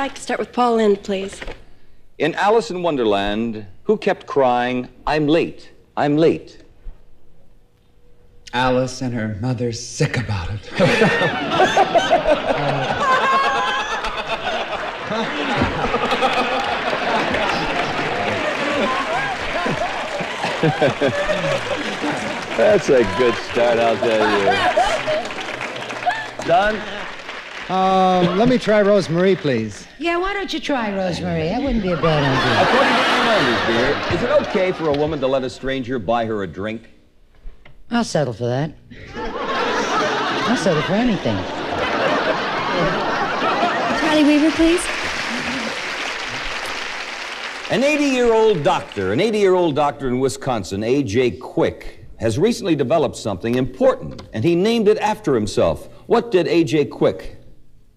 like to start with Paul Lynde, please. In Alice in Wonderland, who kept crying, "I'm late, I'm late"? Alice and her mother's sick about it. That's a good start, I'll tell you. Don? Let me try Rosemary, please. Yeah, why don't you try Rosemary? That wouldn't be a bad idea. According to Fernandez, dear, is it okay for a woman to let a stranger buy her a drink? I'll settle for that. I'll settle for anything. Charlie Weaver, please. An 80-year-old doctor in Wisconsin, A.J. Quick, has recently developed something important, and he named it after himself. What did A.J. Quick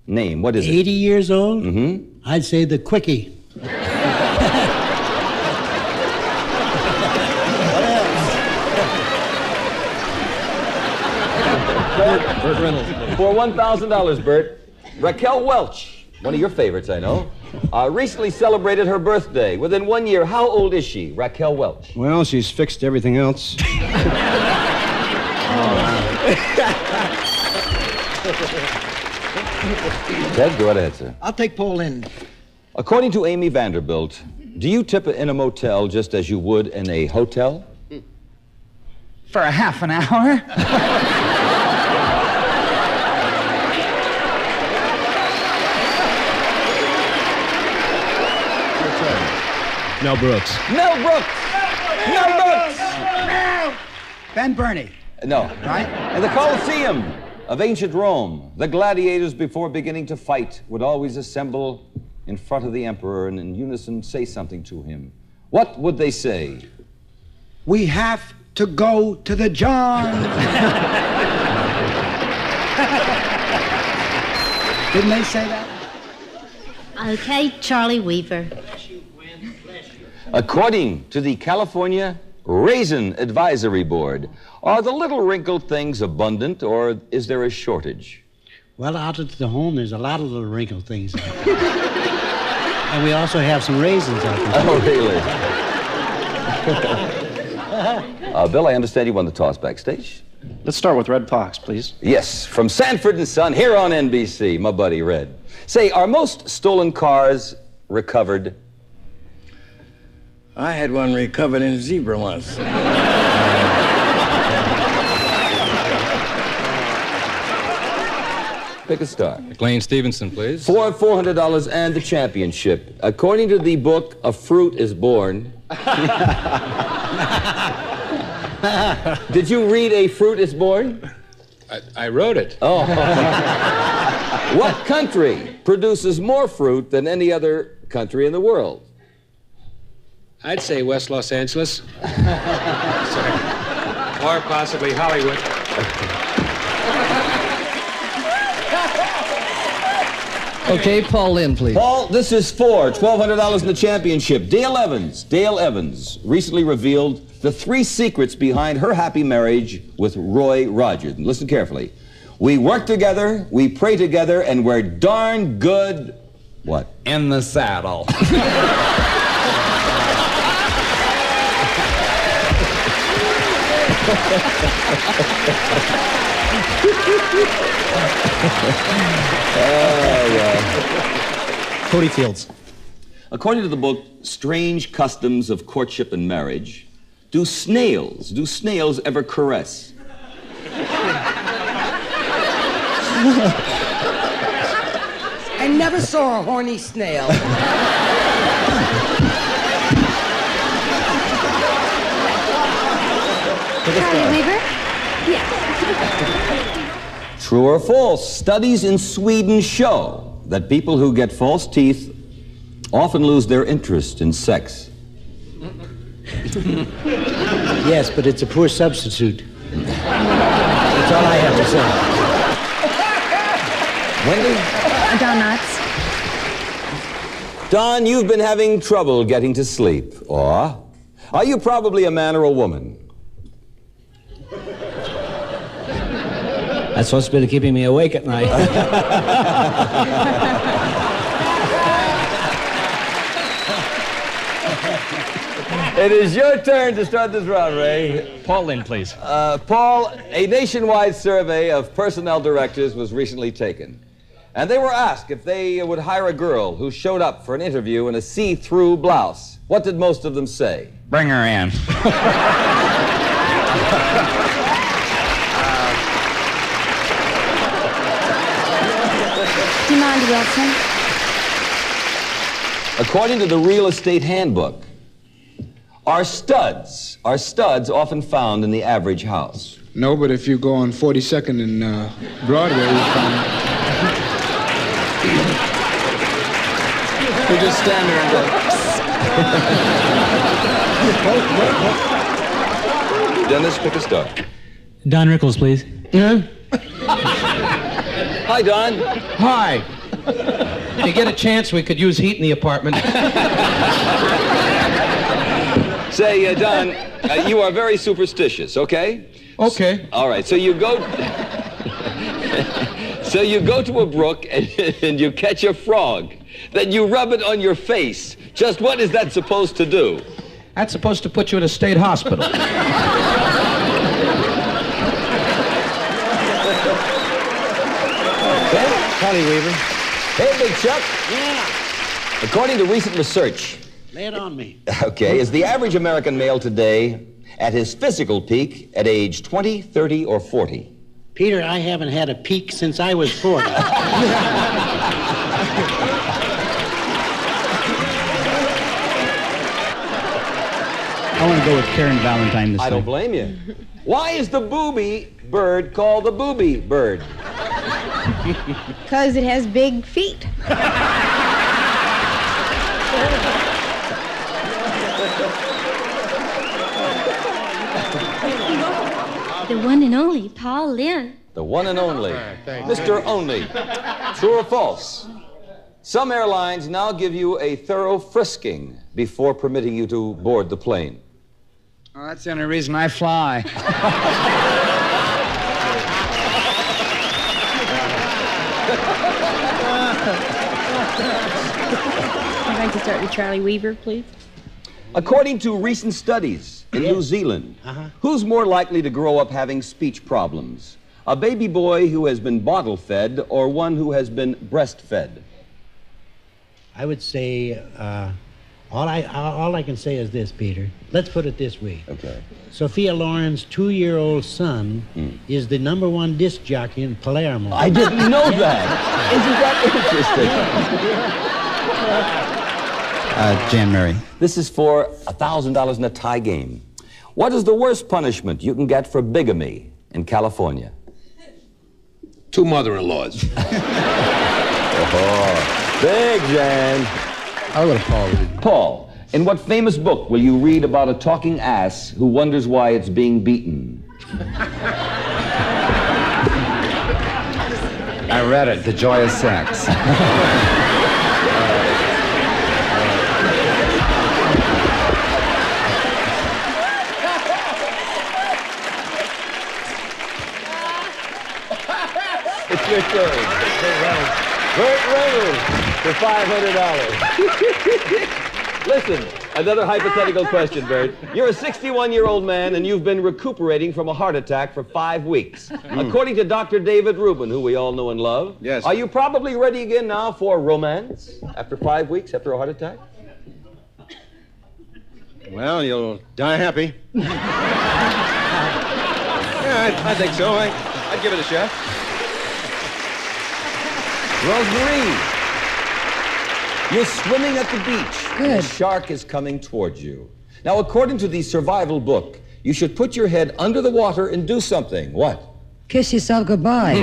name? What is it? 80 years old? Mm-hmm. I'd say the Quickie. Burt Reynolds. For $1,000, Bert, Raquel Welch, one of your favorites, I know, recently celebrated her birthday. Within 1 year, how old is she, Raquel Welch? Well, she's fixed everything else. Ted, go right ahead, sir. I'll take Paul Lynde. According to Amy Vanderbilt, do you tip in a motel just as you would in a hotel? For a half an hour? Mel Brooks. Mel Brooks! Mel Brooks! Ben Burney. No. Right? In the Colosseum of ancient Rome, the gladiators, before beginning to fight, would always assemble in front of the emperor and in unison say something to him. What would they say? We have to go to the John. Didn't they say that? Okay, Charlie Weaver. According to the California Raisin Advisory Board, are the little wrinkled things abundant, or is there a shortage? Well, out at the home, there's a lot of little wrinkled things. And we also have some raisins out there. Oh, really? Bill, I understand you won the toss backstage. Let's start with Red Fox, please. Yes, from Sanford and Son, here on NBC, my buddy Red. Say, are most stolen cars recovered? I had one recovered in a zebra once. Pick a star. McLean Stevenson, please. For $400 and the championship. According to the book, A Fruit is Born. Did you read A Fruit is Born? I wrote it. Oh. What country produces more fruit than any other country in the world? I'd say West Los Angeles. Sorry. Or possibly Hollywood. Okay, Paul Lynde, please. Paul, this is for $1,200 in the championship. Dale Evans recently revealed the 3 secrets behind her happy marriage with Roy Rogers. And listen carefully. We work together, we pray together, and we're darn good... What? In the saddle. Cody Fields. According to the book, Strange Customs of Courtship and Marriage, do snails ever caress? I never saw a horny snail. Charlie Weaver? Yes. True or false? Studies in Sweden show that people who get false teeth often lose their interest in sex. Yes, but it's a poor substitute. That's all I have to say. Wendy? Don Knotts. Don, you've been having trouble getting to sleep. Or are you probably a man or a woman? That's what's been keeping me awake at night. It is your turn to start this round, Ray. Paul Lynde, please. Paul, a nationwide survey of personnel directors was recently taken. And they were asked if they would hire a girl who showed up for an interview in a see-through blouse. What did most of them say? Bring her in. Demand Wilson. According to the Real Estate Handbook, are studs often found in the average house? No, but if you go on 42nd and Broadway, you find... We just stand there and go. Dennis, pick a star. Don Rickles, please. Hi, Don. Hi. If you get a chance, we could use heat in the apartment. Say, Don, you are very superstitious, okay? Okay. All right, so you go... So you go to a brook and you catch a frog. Then you rub it on your face. Just what is that supposed to do? That's supposed to put you in a state hospital. Charlie Weaver. Hey, Big Chuck. Yeah. According to recent research... Lay it on me. Okay, is the average American male today at his physical peak at age 20, 30, or 40? Peter, I haven't had a peak since I was 40. I want to go with Karen Valentine this time. I don't blame you. Why is the booby bird called the booby bird? Because it has big feet. The one and only Paul Lynde. The one and only. Mr. Only. True or false? Some airlines now give you a thorough frisking before permitting you to board the plane. Oh, that's the only reason I fly. I'd like to start with Charlie Weaver, please. According to recent studies in New Zealand, who's more likely to grow up having speech problems? A baby boy who has been bottle-fed or one who has been breastfed? I would say, all I can say is this, Peter. Let's put it this way. Okay. Sophia Loren's 2-year-old son is the #1 disc jockey in Palermo. I didn't know that. Isn't that interesting? Jan Murray. This is for $1,000 in a tie game. What is the worst punishment you can get for bigamy in California? 2 mother-in-laws. Oh, big Jan. I'll go to Paul. Paul, in what famous book will you read about a talking ass who wonders why it's being beaten? I read it, The Joy of Sex. It's your turn. Burt Reynolds for $500. Listen, another hypothetical question, Bert. You're a 61-year-old man and you've been recuperating from a heart attack for 5 weeks. According to Dr. David Rubin, who we all know and love, yes. Are you probably ready again now for romance after 5 weeks after a heart attack? Well, you'll die happy. Yeah, I think so. I'd give it a shot. Rosemary, you're swimming at the beach. Good. A shark is coming towards you. Now, according to the survival book, you should put your head under the water and do something. What? Kiss yourself goodbye.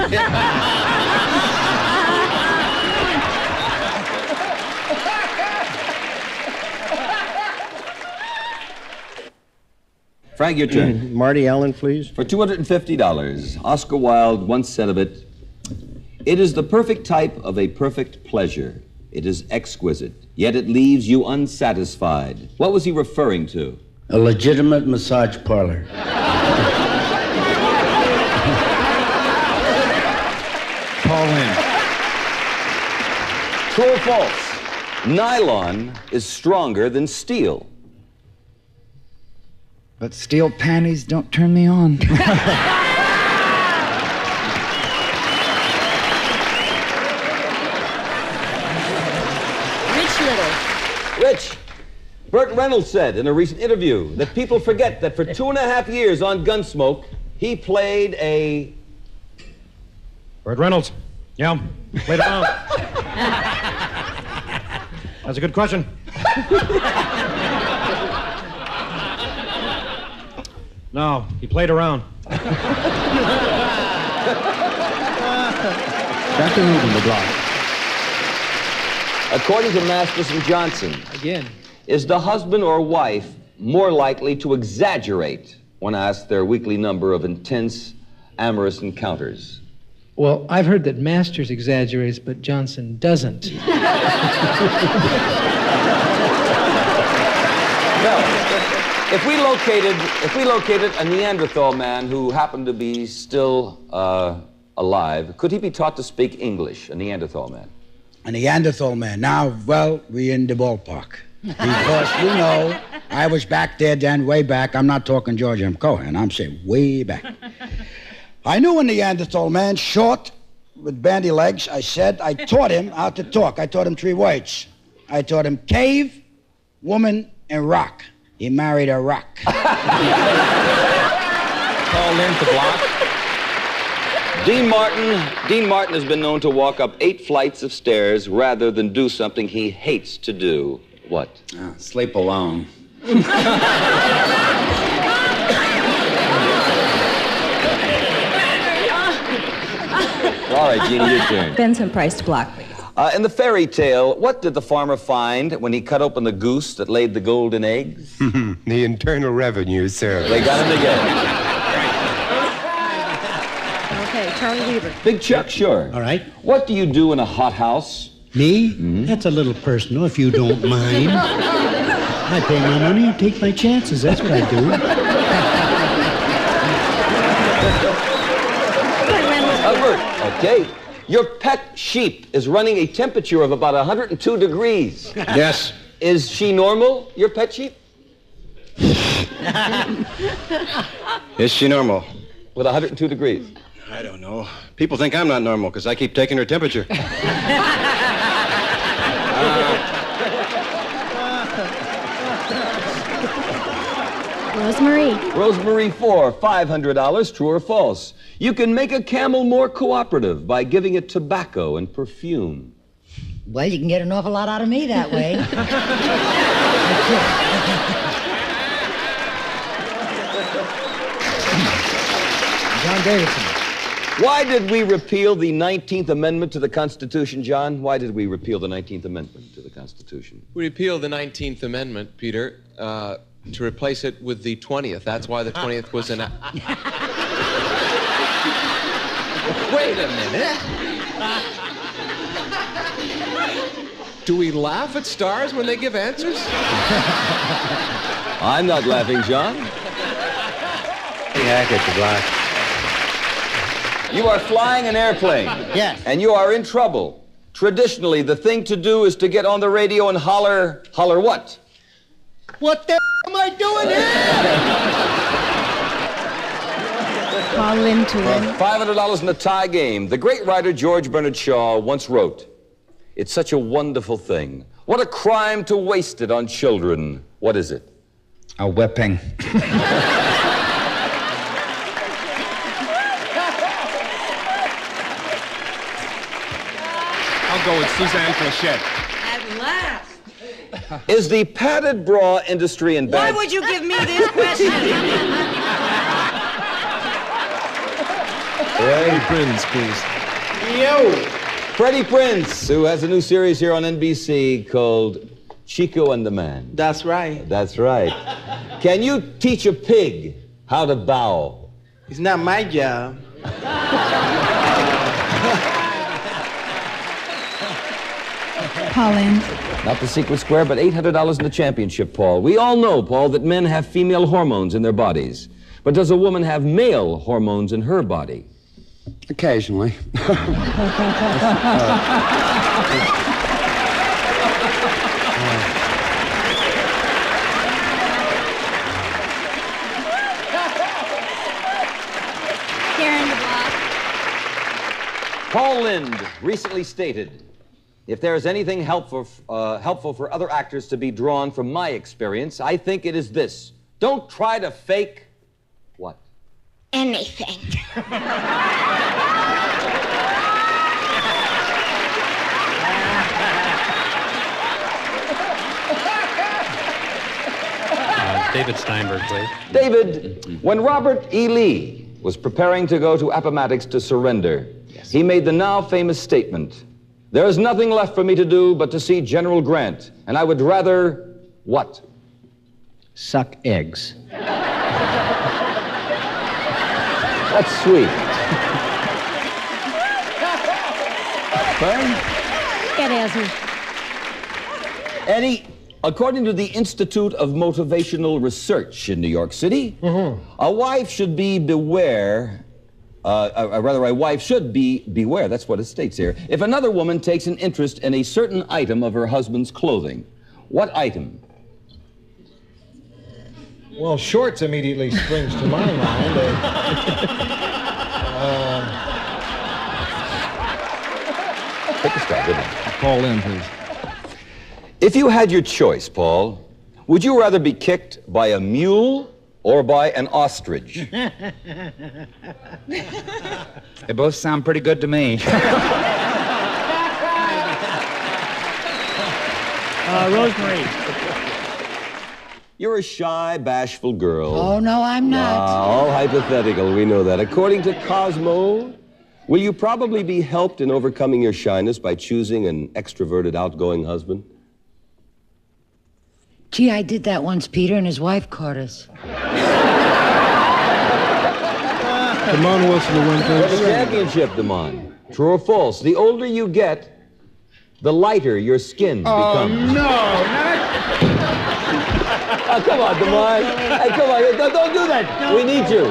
Frank, your turn. Marty Allen, please. For $250, Oscar Wilde once said of it, "It is the perfect type of a perfect pleasure. It is exquisite, yet it leaves you unsatisfied." What was he referring to? A legitimate massage parlor. Paul Lynde. True or false? Nylon is stronger than steel. But steel panties don't turn me on. Rich, Burt Reynolds said in a recent interview that people forget that for 2.5 years on Gunsmoke, he played a... Burt Reynolds. Yeah, played around. That's a good question. No, he played around. Dr. Reuben, the block. According to Masterson Johnson, Again. is the husband or wife more likely to exaggerate when asked their weekly number of intense, amorous encounters? Well, I've heard that Masters exaggerates, but Johnson doesn't. No. If we located a Neanderthal man who happened to be still alive, could he be taught to speak English, a Neanderthal man? A Neanderthal man. Now, well, we're in the ballpark. Because, you know, I was back there then, way back. I'm not talking George M. Cohan. I'm saying way back. I knew a Neanderthal man, short, with bandy legs. I taught him how to talk. I taught him 3 words. I taught him cave, woman, and rock. He married a rock. Paul Lynde, the block. Dean Martin has been known to walk up 8 flights of stairs rather than do something he hates to do. What? Sleep alone. All right, Jeannie, your turn. Benson Price to block. In the fairy tale, what did the farmer find when he cut open the goose that laid the golden eggs? The Internal Revenue Service. They got him together. Okay, Charlie Weaver. Big Chuck, sure. All right. What do you do in a hothouse? Me? That's a little personal, if you don't mind. I pay my money and take my chances. That's what I do. Bert, okay. Your pet sheep is running a temperature of about 102 degrees. Yes. Is she normal, your pet sheep? Is she normal? With 102 degrees. I don't know. People think I'm not normal because I keep taking her temperature. Rosemary. Rosemary 4, $500, true or false? You can make a camel more cooperative by giving it tobacco and perfume. Well, you can get an awful lot out of me that way. John Davidson. Why did we repeal the 19th Amendment to the Constitution, John? Why did we repeal the 19th Amendment to the Constitution? We repealed the 19th Amendment, Peter, to replace it with the 20th. That's why the 20th was an... Wait a minute. Do we laugh at stars when they give answers? I'm not laughing, John. Hackett, the block. You are flying an airplane. Yes. And you are in trouble. Traditionally, the thing to do is to get on the radio and holler what? What the am I doing here? Paul Lynde to win. $500 in a tie game. The great writer George Bernard Shaw once wrote, "It's such a wonderful thing. What a crime to waste it on children." What is it? A whipping. I'll go with Suzanne Flechette. At last. Is the padded bra industry in Why bad... would you give me this question? Freddie Prinze, please. Yo. Freddie Prinze, who has a new series here on NBC called Chico and the Man. That's right. That's right. Can you teach a pig how to bow? It's not my job. Paul Lynde. Not the secret square, but $800 in the championship, Paul. We all know, Paul, that men have female hormones in their bodies. But does a woman have male hormones in her body? Occasionally. Paul Lynde recently stated, if there is anything helpful for other actors to be drawn from my experience, I think it is this. Don't try to fake what? Anything. David Steinberg, please. David, when Robert E. Lee was preparing to go to Appomattox to surrender, he made the now famous statement, there is nothing left for me to do but to see General Grant, and I would rather, what? Suck eggs. That's sweet. Fern? Get answer. Eddie, according to the Institute of Motivational Research in New York City, a wife should be beware, a wife should be beware, that's what it states here, if another woman takes an interest in a certain item of her husband's clothing. What item? Well, shorts immediately springs to my mind. Take a stab, didn't it? Paul Lynde, please. If you had your choice, Paul, would you rather be kicked by a mule or by an ostrich? They both sound pretty good to me. Rosemary. You're a shy, bashful girl. Oh, no, I'm not. All hypothetical, we know that. According to Cosmo, will you probably be helped in overcoming your shyness by choosing an extroverted, outgoing husband? Gee, I did that once, Peter, and his wife caught us. Damon Wilson to win For the first. championship, Damon. True or false? The older you get, the lighter your skin becomes. No, Oh, come on, Damon. Hey, come on. Don't do that. We need you.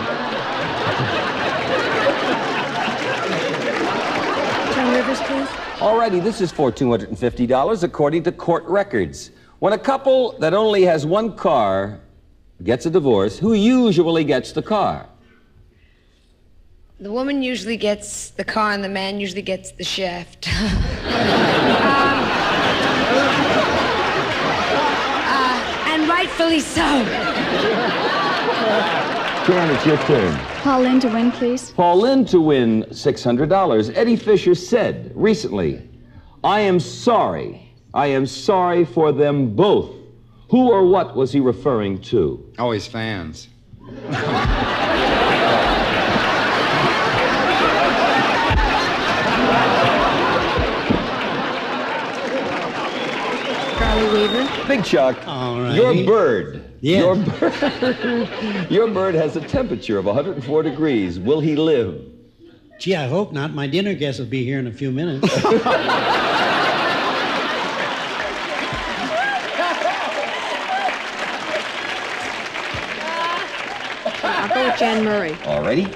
John Rivers, please. Alrighty, this is for $250 according to court records. When a couple that only has one car gets a divorce, who usually gets the car? The woman usually gets the car and the man usually gets the shaft. And rightfully so. Karen, it's your turn. Paul Lynde to win, please. Paul Lynde to win $600. Eddie Fisher said recently, I am sorry for them both. Who or what was he referring to? Oh, his fans. Charlie Weaver. Big Chuck, All your righty. bird. Yeah. Your bird has a temperature of 104 degrees. Will he live? Gee, I hope not. My dinner guest will be here in a few minutes. I'll go with Jan Murray. Alrighty.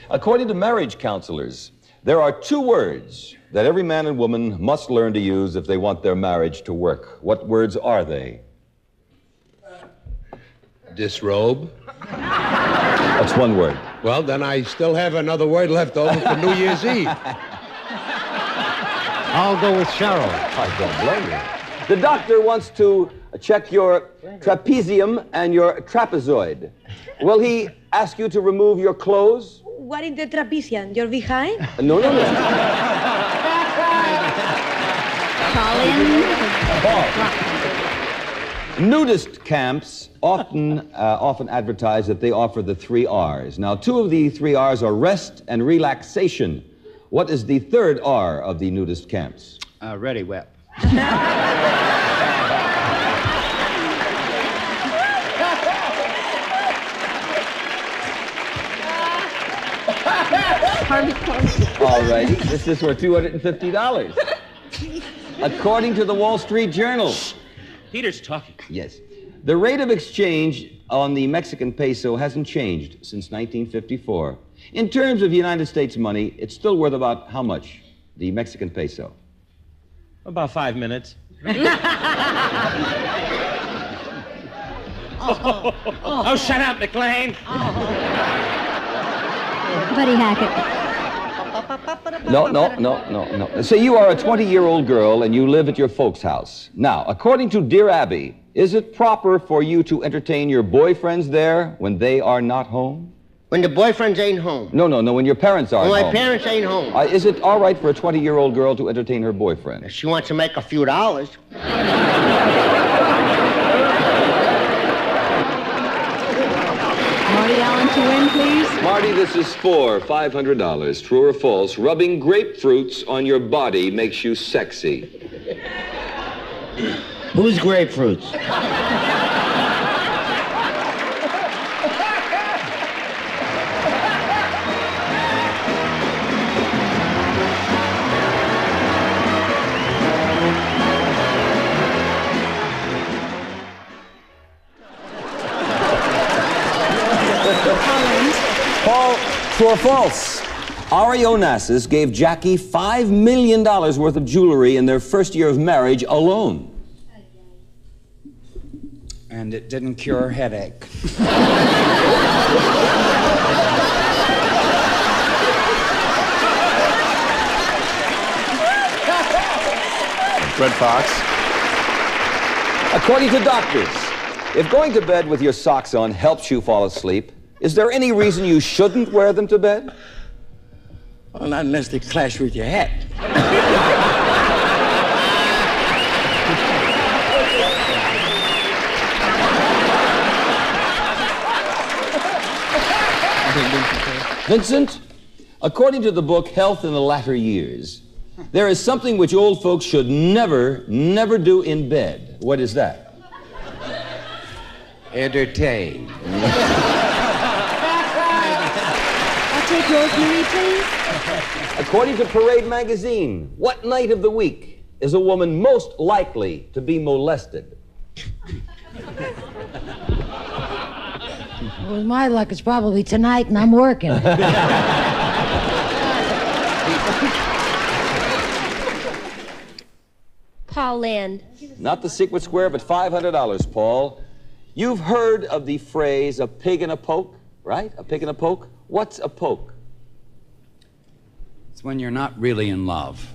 According to marriage counselors, there are 2 words that every man and woman must learn to use if they want their marriage to work. What words are they? Disrobe. That's one word. Well, then I still have another word left over for New Year's Eve. I'll go with Cheryl. I don't blame you. The doctor wants to check your trapezium and your trapezoid. Will he ask you to remove your clothes? What is the trapezium? You're behind? No. Paul. Nudist camps often advertise that they offer the 3 R's. Now, 2 of the 3 R's are rest and relaxation. What is the 3rd R of the nudist camps? Ready, Web. All righty, this is for $250. According to the Wall Street Journal. Peter's talking. Yes. The rate of exchange on the Mexican peso hasn't changed since 1954. In terms of United States money, it's still worth about how much, the Mexican peso? About 5 minutes. Oh, shut up, McLean. Buddy Hackett. No. Say you are a 20-year-old girl and you live at your folks' house. Now, according to Dear Abby, is it proper for you to entertain your boyfriends there when they are not home? When the boyfriends ain't home. No, when your parents aren't When home. my parents ain't home. Is it all right for a 20-year-old girl to entertain her boyfriend? If she wants to make a few dollars. Marty Allen to win, please. Marty, this is for $500. True or false? Rubbing grapefruits on your body makes you sexy. Who's grapefruits? Paul, true or false? Ari Onassis gave Jackie $5 million worth of jewelry in their first year of marriage alone. And it didn't cure headache. Red Fox. According to doctors, if going to bed with your socks on helps you fall asleep, is there any reason you shouldn't wear them to bed? Well, not unless they clash with your hat. Vincent, according to the book Health in the Latter Years, there is something which old folks should never do in bed. What is that? Entertain. I'll take Rosemary, please. According to Parade magazine, what night of the week is a woman most likely to be molested? Well, with my luck, it's probably tonight, and I'm working. Paul Lynde. Not the secret square, but $500, Paul. You've heard of the phrase, a pig in a poke, right? A pig in a poke? What's a poke? It's when you're not really in love.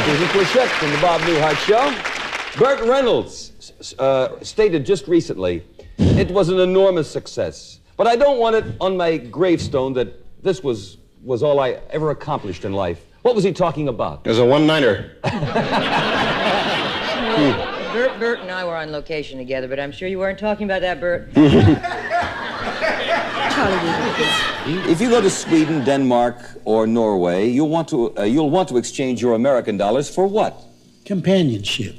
Susan Plachette from the Bob Newhart Show. Burt Reynolds stated just recently, it was an enormous success. But I don't want it on my gravestone that this was all I ever accomplished in life. What was he talking about? It was a one-nighter. Bert and I were on location together, but I'm sure you weren't talking about that, Bert. If you go to Sweden, Denmark, or Norway, you'll want to exchange your American dollars for what? Companionship.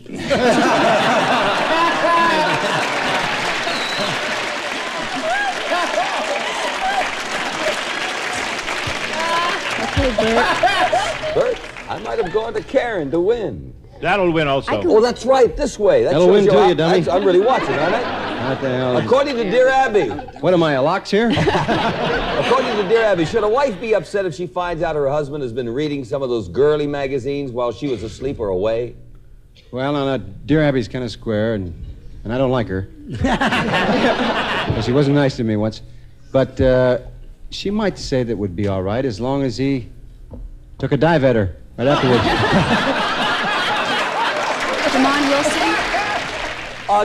Okay, Bert. Bert, I might have gone to Karen to win. That'll win also. Oh, that's right, this way. That'll win too, you dummy. I'm really watching, aren't I? What the hell? According to Dear Abby. What am I, a locks here? According to Dear Abby, should a wife be upset if she finds out her husband has been reading some of those girly magazines while she was asleep or away? Well, no, Dear Abby's kind of square, and I don't like her. She wasn't nice to me once. But she might say that would be all right as long as he took a dive at her right afterwards. Jamon Wilson.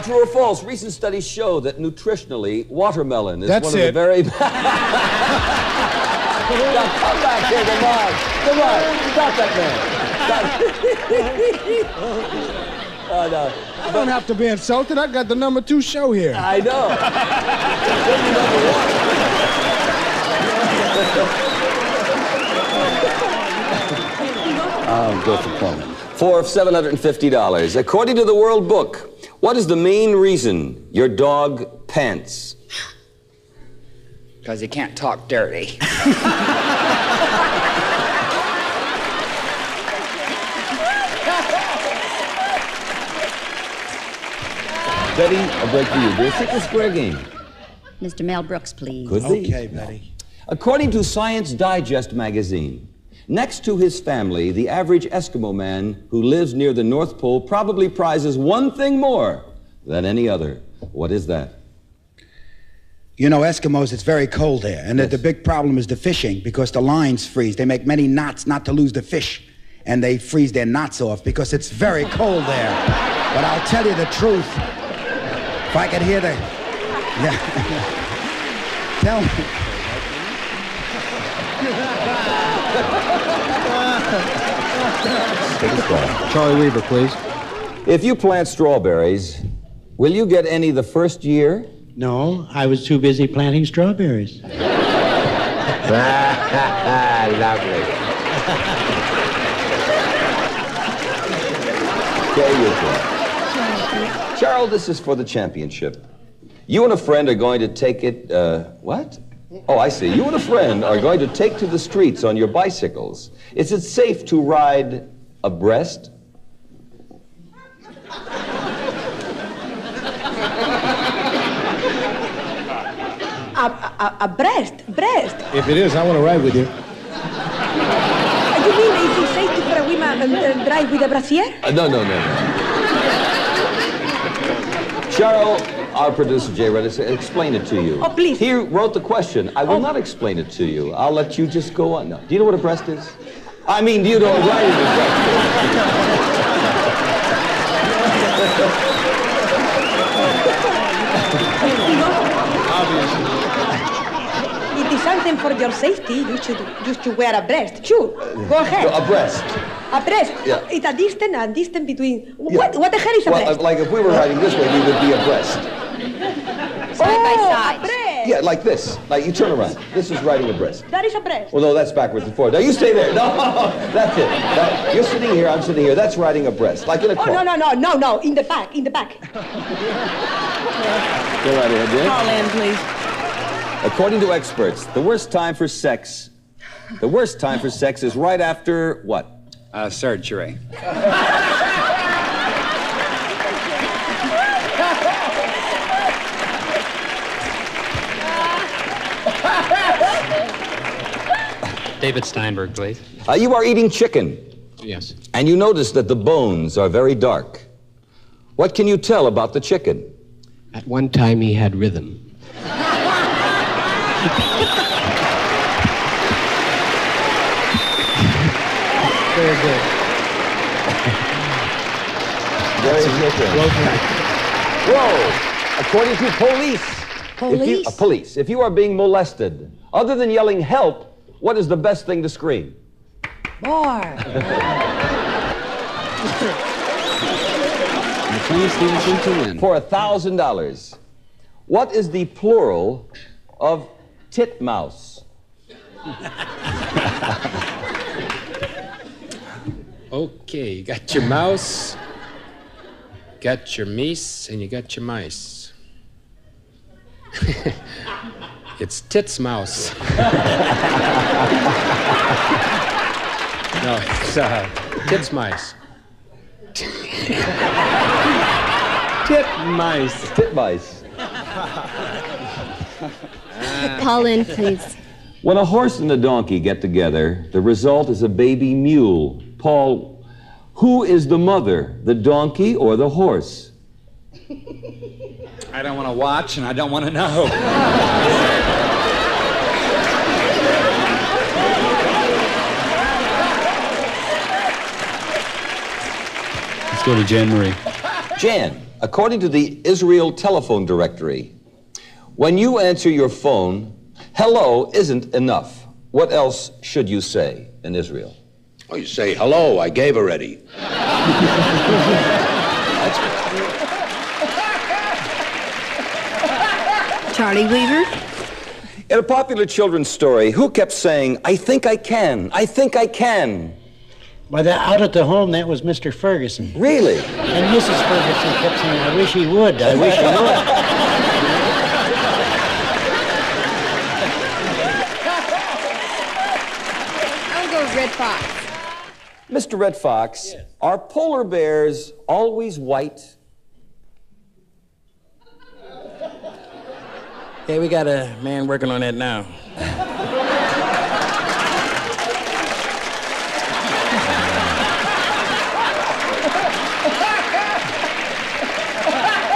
True or false? Recent studies show that nutritionally, watermelon is one of the very... Now, come back here, Jamon. Come on, stop that man. Oh, no. I don't have to be insulted. I got the #2 show here. I know. Go for Paul. For $750. According to the World Book, what is the main reason your dog pants? Because he can't talk dirty. Betty, a break for you. This is the square game. Mr. Mel Brooks, please. Could be. Okay, Betty. According to Science Digest magazine, Next to his family, the average Eskimo man who lives near the North Pole probably prizes one thing more than any other. What is that? You know, Eskimos, it's very cold there, and the big problem is the fishing, because the lines freeze. They make many knots not to lose the fish, and they freeze their knots off because it's very cold there. But I'll tell you the truth. If I could hear the... Yeah. Tell me. Charlie Weaver, please. If you plant strawberries, will you get any the first year? No, I was too busy planting strawberries. Lovely. Okay, you go. Cheryl, this is for the championship. You and a friend are going to take it, what? Oh, I see. You and a friend are going to take to the streets on your bicycles. Is it safe to ride abreast? Breast. If it is, I want to ride with you. You mean is it safe for a woman drive with a brassiere? No. Cheryl, our producer, Jay Reddick, explain it to you. Oh, please. He wrote the question. I will not explain it to you. I'll let you just go on. No. Do you know what a breast is? I mean, do you know what riding a breast It is something for your safety. You should wear a breast. Sure. Go ahead. No, a breast. A breast. Yeah. It's a distance between. What the hell is a breast? Like if we were riding this way, we would be abreast. Side by side. A breast. Yeah, like this. Like you turn around. This is riding abreast. That is a breast. Well, no, that's backwards and forwards. Now you stay there. No, that's it. You're sitting here. I'm sitting here. That's riding abreast, like in a car. Oh no! In the back. Go right ahead, Jay. Paul Lynde, please. According to experts, the worst time for sex is right after what? Surgery. David Steinberg, please. You are eating chicken. Yes. And you notice that the bones are very dark. What can you tell about the chicken? At one time, he had rhythm. Very good. Very good. Whoa! According to police, if you are being molested, other than yelling help, what is the best thing to scream? More. For $1,000. What is the plural of titmouse? Okay, you got your mouse, got your meese, and you got your mice. It's tits mouse. No, it's tits mice. Titmice. Paul Lynde, please. When a horse and a donkey get together, the result is a baby mule. Paul, who is the mother, the donkey or the horse? I don't want to watch, and I don't want to know. Let's go to Jan Marie. Jan, according to the Israel telephone directory, when you answer your phone, hello isn't enough. What else should you say in Israel? Oh, you say, hello, I gave already. Charlie Weaver. In a popular children's story, who kept saying, I think I can, I think I can? Well, out at the home, that was Mr. Ferguson. Really? And Mrs. Ferguson kept saying, I wish he would, I wish he would. I'll go with Red Fox. Mr. Red Fox, are polar bears always white? Yeah, we got a man working on that now.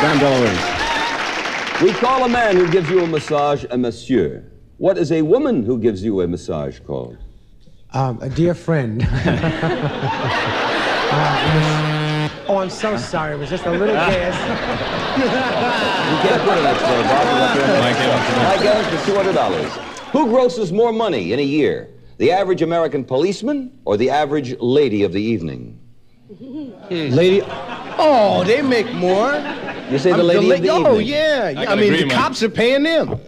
John DeLorean. We call a man who gives you a massage a monsieur. What is a woman who gives you a massage called? A dear friend. Oh, I'm so sorry. It was just a little gas. You can't put it up there, Bob. Mike Evans for $200. Who grosses more money in a year? The average American policeman or the average lady of the evening? Lady. Oh, they make more. You say the lady of the evening? Oh, yeah. I mean, the cops are paying them.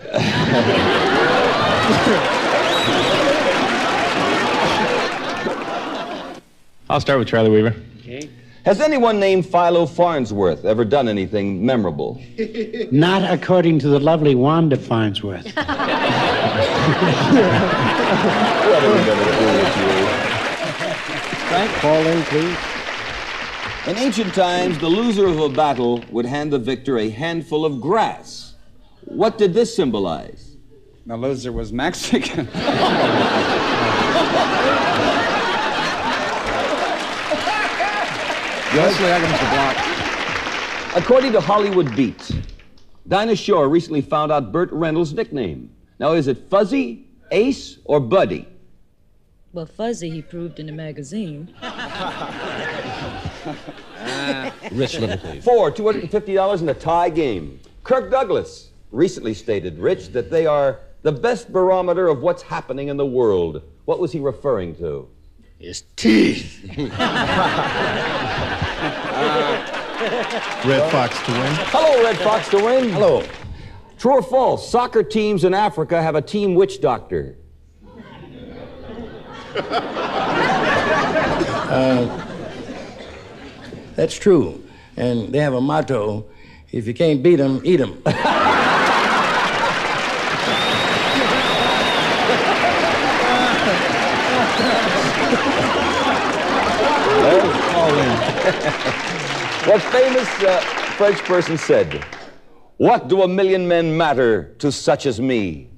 I'll start with Charlie Weaver. Okay. Has anyone named Philo Farnsworth ever done anything memorable? Not according to the lovely Wanda Farnsworth. What are we going to do with you? Frank, Paul Lynde, please. In ancient times, the loser of a battle would hand the victor a handful of grass. What did this symbolize? The loser was Mexican. According to Hollywood Beat, Dinah Shore recently found out Burt Reynolds' nickname. Now, is it Fuzzy, Ace, or Buddy? Well, Fuzzy, he proved in the magazine. Rich, little please. For $250 in a tie game. Kirk Douglas recently stated, Rich, that they are the best barometer of what's happening in the world. What was he referring to? His teeth. Red Fox to win. Hello, Red Fox to win. Hello. True or false, soccer teams in Africa have a team witch doctor? That's true. And they have a motto, if you can't beat them, eat them. What famous French person said, "What do a million men matter to such as me?"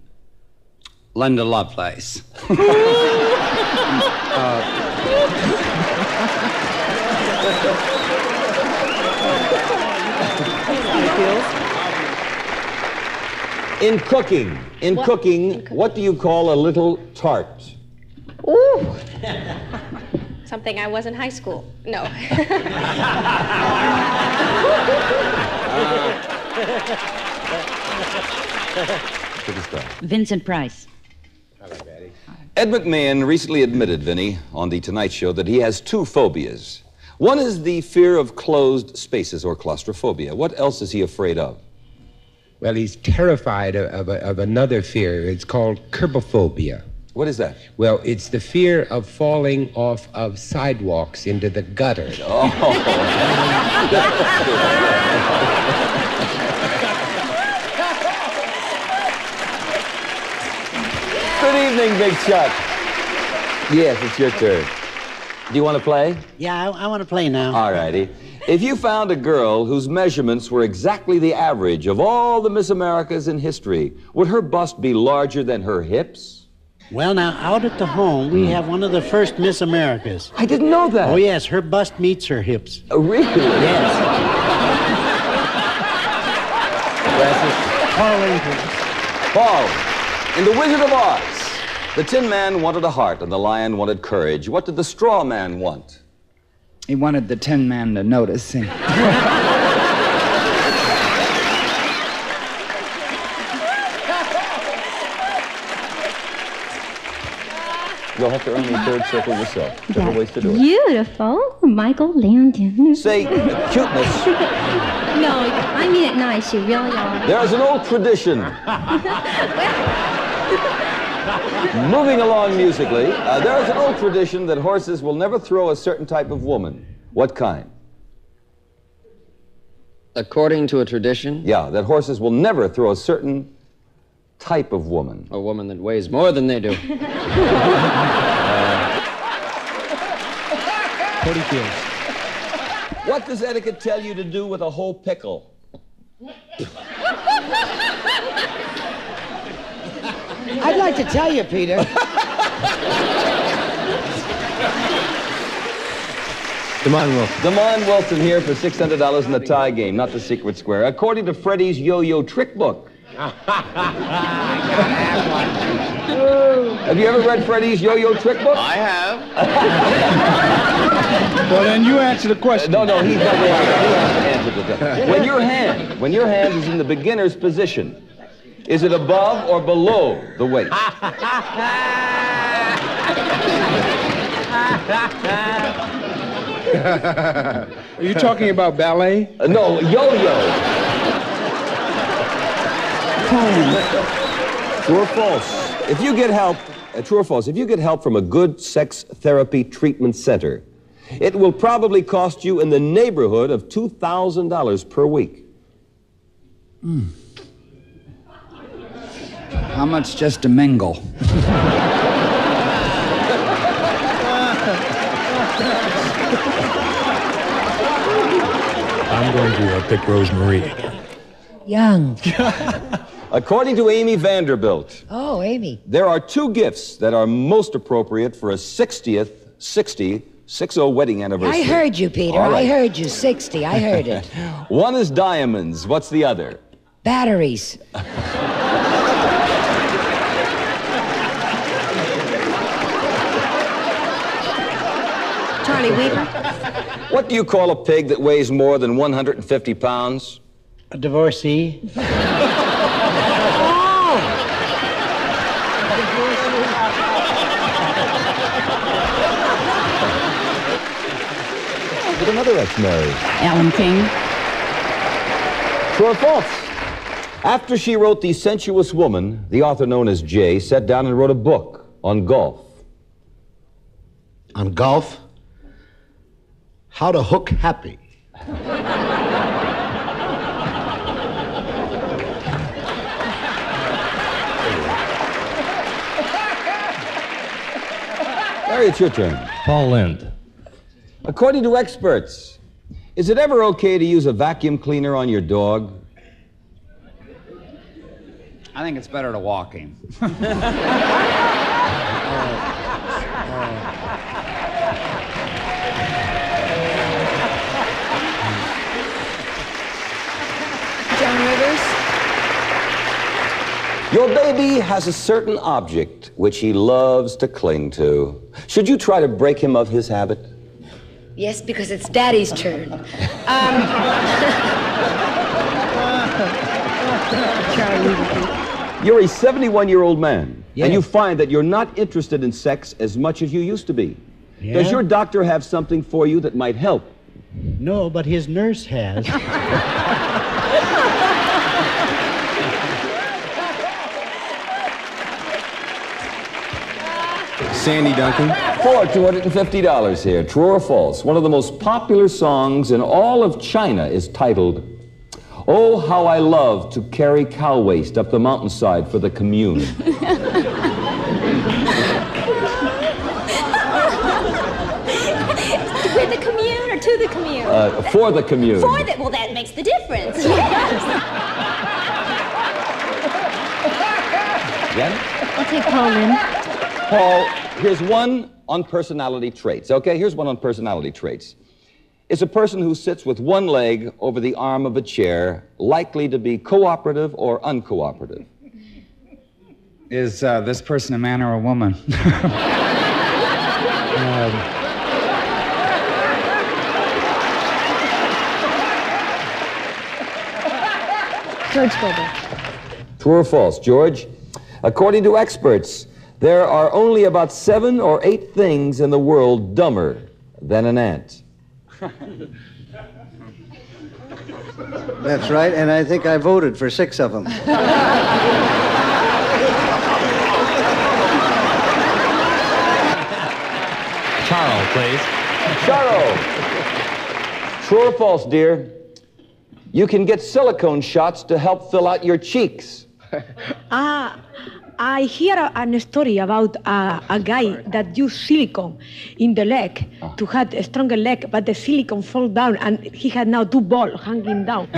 Linda Lovelace. In cooking, what do you call a little tart? Ooh. Something I was in high school. No. Vincent Price. Ed McMahon recently admitted, Vinny, on The Tonight Show that he has two phobias. One is the fear of closed spaces or claustrophobia. What else is he afraid of? Well, he's terrified of another fear. It's called curbophobia. What is that? Well, it's the fear of falling off of sidewalks into the gutter. Oh. Good evening, Big Chuck. Yes, it's your turn. Do you want to play? Yeah, I want to play now. All righty. If you found a girl whose measurements were exactly the average of all the Miss Americas in history, would her bust be larger than her hips? Well, now, out at the home, we have one of the first Miss Americas. I didn't know that. Oh, yes, her bust meets her hips. Oh, really? Yes. Paul, in The Wizard of Oz, the Tin Man wanted a heart and the lion wanted courage. What did the Straw Man want? He wanted the Tin Man to notice him. You'll have to earn the third circle yourself. Different ways to do it. Beautiful. Michael Landon. Say, cuteness. No, I mean it nice. You really are. There is an old tradition. Moving along musically, there is an old tradition that horses will never throw a certain type of woman. What kind? According to a tradition? Yeah, that horses will never throw a certain type of woman. A woman that weighs more than they do. Cody Fields. What does etiquette tell you to do with a whole pickle? I'd like to tell you, Peter. Damon Wilson. Damon Wilson here for $600 in the tie game, not the secret square. According to Freddie's yo-yo trick book. Have you ever read Freddie's yo-yo trick book? I have. Well, then you answer the question. No, he's not the answer to that. When your hand is in the beginner's position, is it above or below the waist? Are you talking about ballet? No, yo-yo. True or false? If you get help, true or false, if you get help from a good sex therapy treatment center, it will probably cost you in the neighborhood of $2,000 per week. How much just to mingle? I'm going to pick Rosemarie. Young. According to Amy Vanderbilt, Oh, Amy. there are two gifts that are most appropriate for a 60 wedding anniversary. I heard you, Peter. All right. I heard you. 60. I heard it. One is diamonds. What's the other? Batteries. Charlie Weaver. What do you call a pig that weighs more than 150 pounds? A divorcee. With another ex-married. Alan King. True or false? After she wrote The Sensuous Woman, the author known as Jay sat down and wrote a book on golf. On golf? How to hook happy. Larry, it's your turn. Paul Lynde. According to experts, is it ever okay to use a vacuum cleaner on your dog? I think it's better to walk him. Joan Rivers. Your baby has a certain object which he loves to cling to. Should you try to break him of his habit? Yes, because it's Daddy's turn. You're a 71-year-old man, and you find that you're not interested in sex as much as you used to be. Yeah? Does your doctor have something for you that might help? No, but his nurse has. Sandy Duncan. For $250 here, true or false? One of the most popular songs in all of China is titled, "Oh, How I Love to Carry Cow Waste Up the Mountainside for the Commune." With the commune or to the commune? For the commune. For the, well, that makes the difference. Yes. Again? I'll take Paul Lynde. Paul, here's one on personality traits, okay? Here's one on personality traits. Is a person who sits with one leg over the arm of a chair likely to be cooperative or uncooperative? Is this person a man or a woman? George Gilbert. True or false, George? According to experts, there are only about 7 or 8 things in the world dumber than an ant. That's right, and I think I voted for 6 of them. Charles, please. Charles. True or false, dear? You can get silicone shots to help fill out your cheeks. I hear a story about a guy that used silicone in the leg to have a stronger leg, but the silicone fall down, and he had now 2 balls hanging down.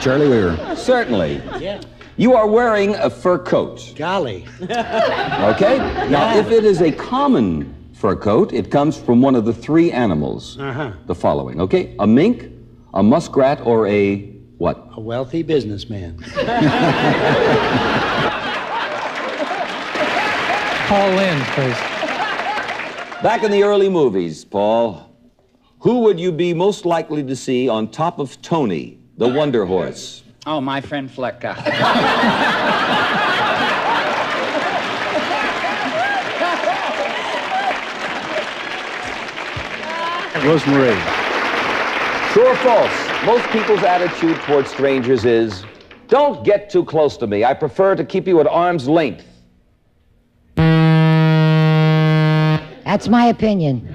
Charlie Weaver. Certainly. Yeah. You are wearing a fur coat. Golly. Okay? Now, if it is a common fur coat. It comes from one of the three animals. The following, okay? A mink, a muskrat, or a what? A wealthy businessman. Paul Lynde, please. Back in the early movies, Paul, who would you be most likely to see on top of Tony, the Wonder Horse? Oh, my friend Flecka. Rosemary. True or false? Most people's attitude towards strangers is, don't get too close to me. I prefer to keep you at arm's length. That's my opinion.